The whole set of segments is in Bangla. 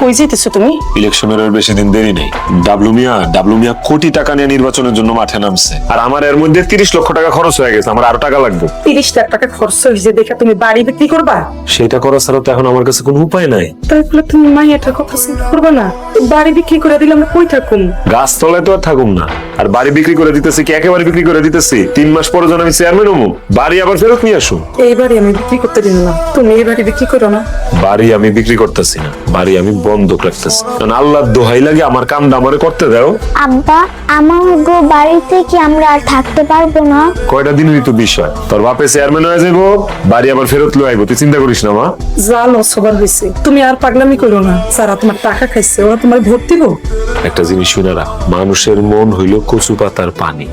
কই যাইতেছো তুমি? ইলেকশনের আর বেশি দিন দেরি নেই। ডাবলু মিয়া কোটি টাকা নিয়ে নির্বাচনের জন্য মাঠে নামছে, আর আমার এর মধ্যে 30 লক্ষ টাকা খরচ হয়ে গেছে। আমার আরো টাকা লাগবে। 30 লাখ টাকা খরচ হয়েছে দেখে তুমি বাড়ি বিক্রি করবা? সেটা করা ছাড়া তো এখন আমার কাছে কোনো উপায় নাই। তারপরে তুমি মাইয়াটার কথা চিন্তা করবা না? বাড়ি বিক্রি করে দিলে আমরা কই থাকুম? গাছ তলায় তো আর থাকুম না। আর বাড়ি বিক্রি করে দিতেছি কি একেবারে বিক্রি করে দিতেছি? 3 মাস পরে যখন আমি চেয়ারম্যান হবো, বাড়ি আবার ফেরত নিয়ে আসুন। এই বাড়ি আমি বিক্রি করতে দিন না, তুমি এই বাড়ি বিক্রি করো না। বাড়ি আমি বিক্রি করতেছি না, বাড়ি আমি বন্ধক রাখতেছি। কারণ আল্লাহর দোহাই লাগে আমার কামটা আমারে করতে দাও। আব্বা, আমার গো বাড়িতে কি আমরা আর থাকতে পারবো না? কয়টা দিনেরই তো বিষয়। তোর বাপে চেয়ারম্যান হয়ে যাবো, বাড়ি আবার ফেরত লয়ে আইবো। তুই চিন্তা করিস না মা। যা লস হবার হয়েছে, তুমি আর পাগলামি করো না। যারা তোমার টাকা খাইছে ওরা তোমার ভোট দিব? একটা জিনিস শুনে রাখ, মানুষের মন হইল কচু পাতার পানি।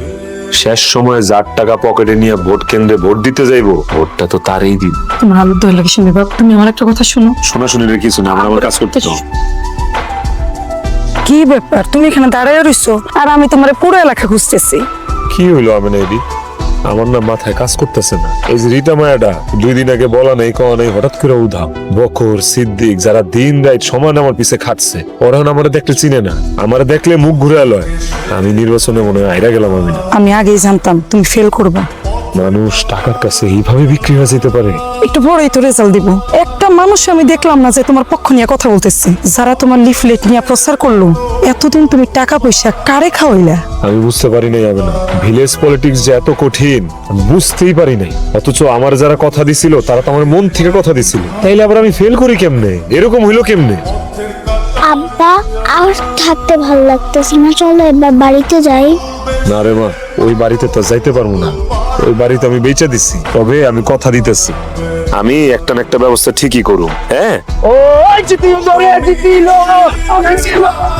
শেষ সময় যার টাকা পকেটে নিয়ে ভোট কেন্দ্রে ভোট দিতে যাইবো, ভোটটা তো তারই দিন। তোমার আলু দই লাগে শুনে বাপ, তুমি আমার একটা কথা শোনো। শোনাশুনির কিছু না, আমার কাজ করতে দাও। কি ব্যাপার, তুমি এখানে দাঁড়ায় রইছো আর আমি তোমার পুরো এলাকা খুঁজতেছি? কি হইলো আমি এডি? আমার না মাথায় কাজ করতেছে না। এই যে রিটা মায়াটা 2 দিন আগে বলা নেই কওয়া নেই, হঠাৎ করে উধাও। বকর সিদ্দিক যারা দিন রাত সমান আমার পিছে খাটছে, ওরা আমার দেখলে চিনে না, আমার দেখলে মুখ ঘুরে লয়। আমি নির্বাচনে মনে হয় আইরা গেলাম। আমি না, আমি আগেই জানতাম তুমি ফেল করবা। মানুষ টাকার কাছে এইভাবে বিক্রি হয়ে যেতে পারে? একটু বড়ই তো রেজাল্ট দিব। একটা মানুষ আমি দেখলাম না যে তোমার পক্ষ নিয়ে কথা বলতেছে। যারা তোমার লিফলেট নিয়ে প্রচার করলো, এতদিন তুমি টাকা পয়সা কারে খাওয়াইলা? আমি বুঝতে পারি নাই আমি না, ভিলেজ পলিটিক্স যে এত কঠিন আমি বুঝতেই পারি নাই। অথচ আমার যারা কথা দিছিল তারা তো আমার মন থেকে কথা দিছিল। তাইলে আবার আমি ফেল করি কেমনে? এরকম হইলো কেমনে? আব্বা, আর থাকতে ভালো লাগতেছে না, চলো এবার বাড়িতে যাই। না রে মা, ওই বাড়িতে তো যাইতে পারবো না। ওই বাড়িতে আমি বেচে দিছি। তবে আমি কথা দিতেছি, আমি একটা না একটা ব্যবস্থা ঠিকই করব। হ্যাঁ, ওই জিতিল ধরে জিতিল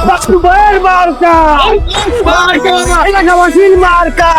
বাসুবের মার্কা এলাকাবাসীর মার্কা।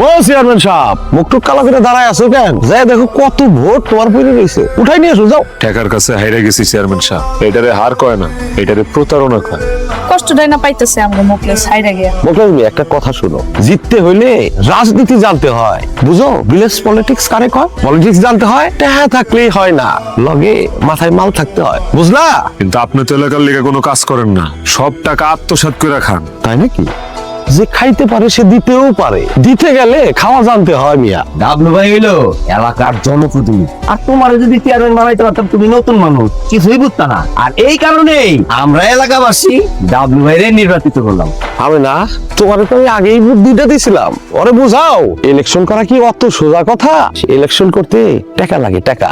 ও চেয়ারম্যান সাহেব, মুখটুক কালা করে দাঁড়ায় আছো কেন? যাই দেখো কত ভোট তোমার পড়ে রয়েছে, উঠাই নিয়ে এসো যাও। টাকার কাছে হাইরা গেছি চেয়ারম্যান সাহেব। এটারে হার কয় না, এটারে প্রতারণা কয়। কষ্টটাই না পাইতেছে আমরা মুখলে সাইডে গিয়া। মোকলেশ মিয়া, একটা কথা শুনো, জিততে হইলে রাজনীতি জানতে হয়, বুঝো? ভিলেজ পলিটিক্স কারে কয়? পলিটিক্স জানতে হয়, টাকা থাকলেই হয় না, লগে মাথায় মাল থাকতে হয়, বুঝলা? কিন্তু আপনি তো এলাকার লেগে কোনো কাজ করেন না, সব টাকা আত্মসাৎ করে খান। তাই নাকি? যে খাইতে পারে সে দিতেও পারে, দিতে গেলে খাওয়া জানতে হয় মিয়া। ডাবলু ভাই হইলো এলাকার জনপ্রতিনিধি, আর তোমার যদি চেয়ারম্যান বানাইতে পারতাম, তুমি নতুন মানুষ, কিছুই বুঝতা না। আর এই কারণেই আমরা এলাকাবাসী ডাবলু ভাইরে নির্বাচিত করলাম। আমি না, তোমার তো আমি আগেই বুদ্ধিটা দিছিলাম। ওরে বুঝাও, ইলেকশন করা কি অত সোজা কথা? ইলেকশন করতে টাকা লাগে, টাকা।